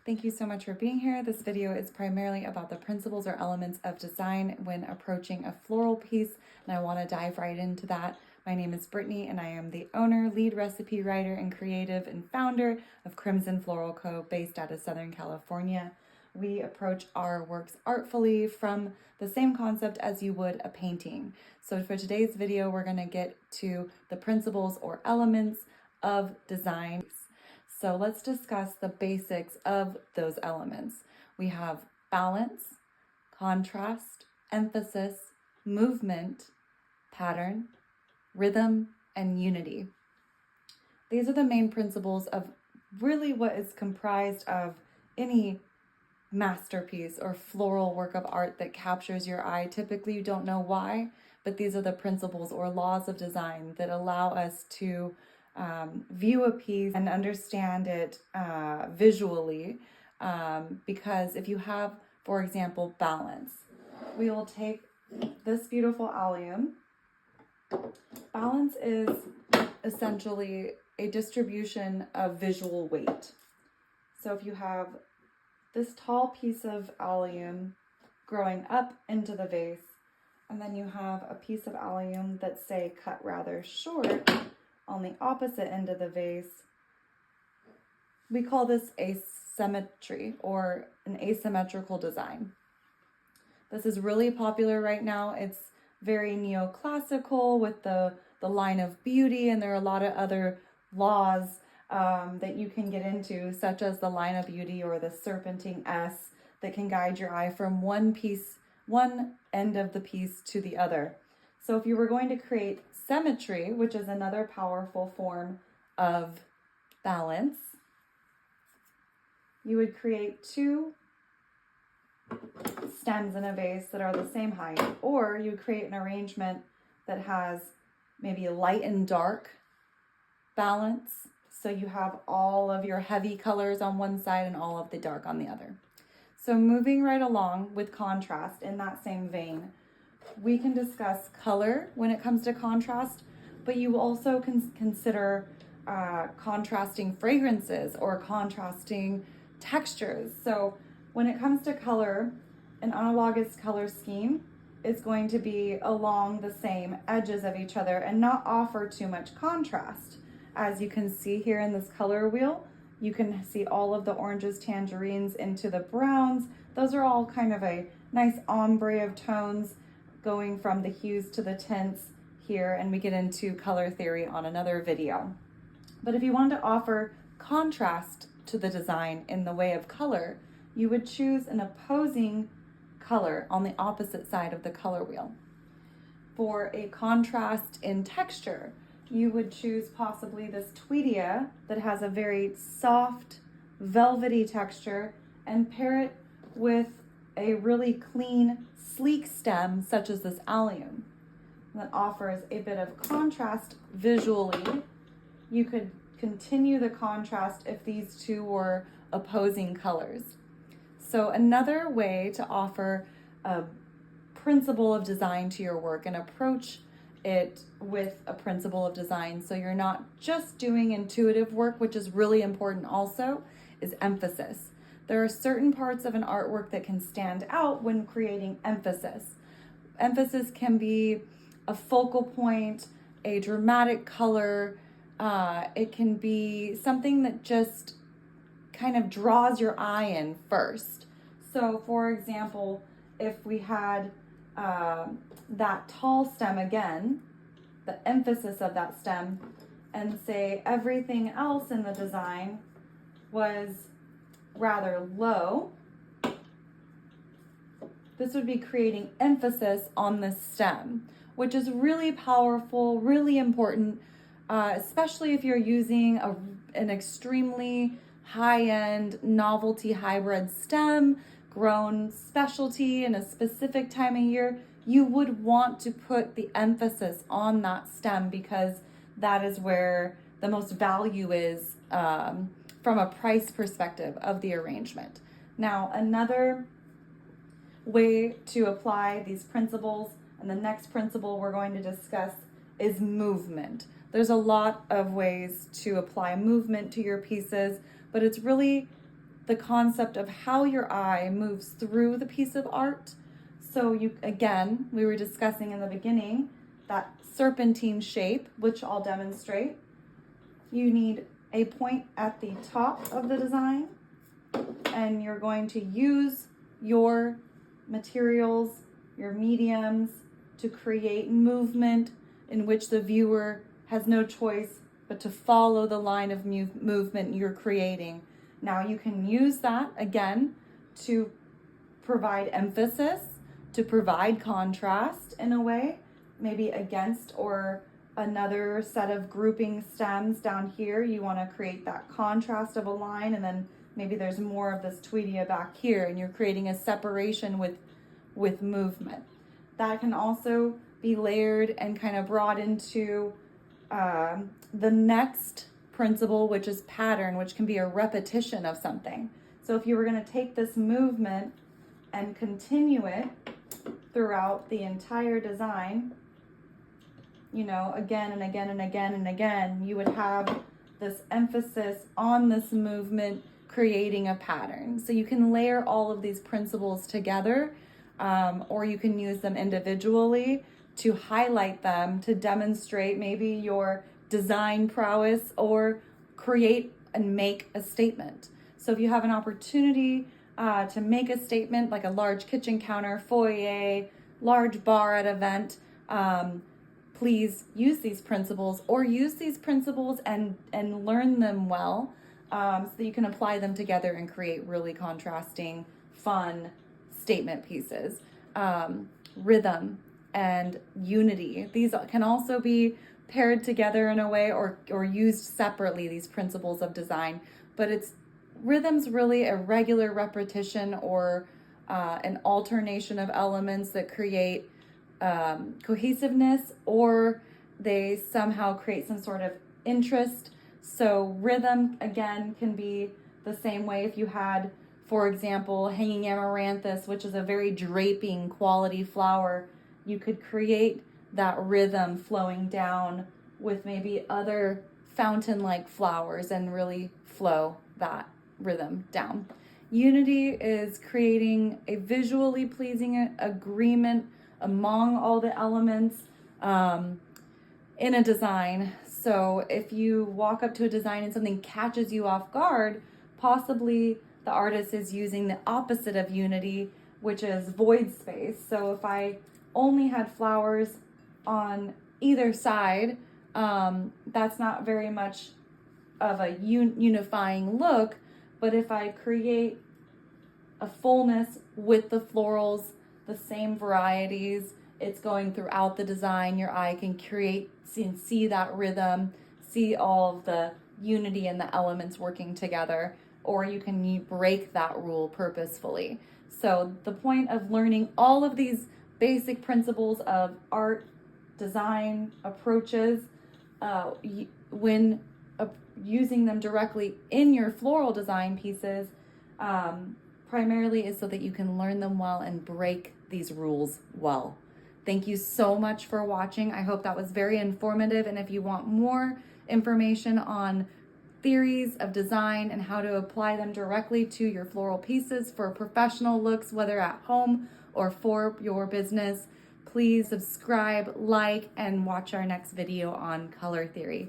Thank you so much for being here. This video is primarily about the principles or elements of design when approaching a floral piece, and I want to dive right into that. My name is Brittany, and I am the owner, lead recipe writer, and creative and founder of Crimson Floral Co., based out of Southern California. We approach our works artfully from the same concept as you would a painting. So for today's video, we're going to get to the principles or elements of design. So let's discuss the basics of those elements. We have balance, contrast, emphasis, movement, pattern, rhythm, and unity. These are the main principles of really what is comprised of any masterpiece or floral work of art that captures your eye. Typically, you don't know why, but these are the principles or laws of design that allow us to view a piece and understand it visually, because if you have, for example, balance, we will take this beautiful allium. Balance is essentially a distribution of visual weight. So if you have this tall piece of allium growing up into the vase, and then you have a piece of allium that's, say, cut rather short on the opposite end of the vase, we call this asymmetry or an asymmetrical design. This is really popular right now. It's very neoclassical with the line of beauty, and there are a lot of other laws that you can get into, such as the line of beauty or the serpentine S, that can guide your eye from one end of the piece to the other. So if you were going to create symmetry, which is another powerful form of balance, you would create two stems in a vase that are the same height, or you create an arrangement that has maybe light and dark balance. So you have all of your heavy colors on one side and all of the dark on the other. So moving right along with contrast in that same vein, we can discuss color when it comes to contrast, but you also can consider contrasting fragrances or contrasting textures. So when it comes to color, an analogous color scheme is going to be along the same edges of each other and not offer too much contrast. As you can see here in this color wheel, you can see all of the oranges, tangerines into the browns. Those are all kind of a nice ombre of tones going from the hues to the tints here, and we get into color theory on another video. But if you wanted to offer contrast to the design in the way of color, you would choose an opposing color on the opposite side of the color wheel. For a contrast in texture, you would choose possibly this Tweedia that has a very soft, velvety texture, and pair it with a really clean, sleek stem such as this allium that offers a bit of contrast visually. You could continue the contrast if these two were opposing colors. So another way to offer a principle of design to your work and approach it with a principle of design, so you're not just doing intuitive work, which is really important also, is emphasis. There are certain parts of an artwork that can stand out when creating emphasis. Emphasis can be a focal point, a dramatic color. It can be something that just kind of draws your eye in first. So for example, if we had that tall stem again, the emphasis of that stem, and say everything else in the design was rather low, this would be creating emphasis on the stem, which is really powerful, really important, especially if you're using an extremely high-end novelty hybrid stem grown specialty in a specific time of year. You would want to put the emphasis on that stem because that is where the most value is from a price perspective of the arrangement. Now, another way to apply these principles, and the next principle we're going to discuss, is movement. There's a lot of ways to apply movement to your pieces, but it's really the concept of how your eye moves through the piece of art. So you, again, we were discussing in the beginning that serpentine shape, which I'll demonstrate. You need a point at the top of the design, and you're going to use your materials, your mediums, to create movement in which the viewer has no choice but to follow the line of movement you're creating. Now you can use that again to provide emphasis, to provide contrast in a way, maybe against or another set of grouping stems down here. You want to create that contrast of a line, and then maybe there's more of this tweedia back here, and you're creating a separation with movement. That can also be layered and kind of brought into the next principle, which is pattern, which can be a repetition of something. So if you were going to take this movement and continue it throughout the entire design, you know, again and again and again and again, you would have this emphasis on this movement creating a pattern. So you can layer all of these principles together, or you can use them individually to highlight them, to demonstrate maybe your design prowess or create and make a statement. So if you have an opportunity to make a statement, like a large kitchen counter, foyer, large bar at event, please use these principles, or use these principles and learn them well, so that you can apply them together and create really contrasting, fun statement pieces. Rhythm and unity. These can also be paired together in a way, or used separately, these principles of design. But rhythm's really a regular repetition or an alternation of elements that create cohesiveness, or they somehow create some sort of interest. So rhythm, again, can be the same way if you had, for example, hanging amaranthus, which is a very draping quality flower. You could create that rhythm flowing down with maybe other fountain-like flowers and really flow that rhythm down. Unity is creating a visually pleasing agreement among all the elements in a design. So if you walk up to a design and something catches you off guard, possibly the artist is using the opposite of unity, which is void space. So if I only had flowers on either side, that's not very much of a unifying look. But if I create a fullness with the florals, the same varieties, it's going throughout the design, your eye can see that rhythm, see all of the unity and the elements working together, or you can break that rule purposefully. So the point of learning all of these basic principles of art, design, approaches, when using them directly in your floral design pieces, primarily is so that you can learn them well and break these rules well. Thank you so much for watching. I hope that was very informative. And if you want more information on theories of design and how to apply them directly to your floral pieces for professional looks, whether at home or for your business, please subscribe, like, and watch our next video on color theory.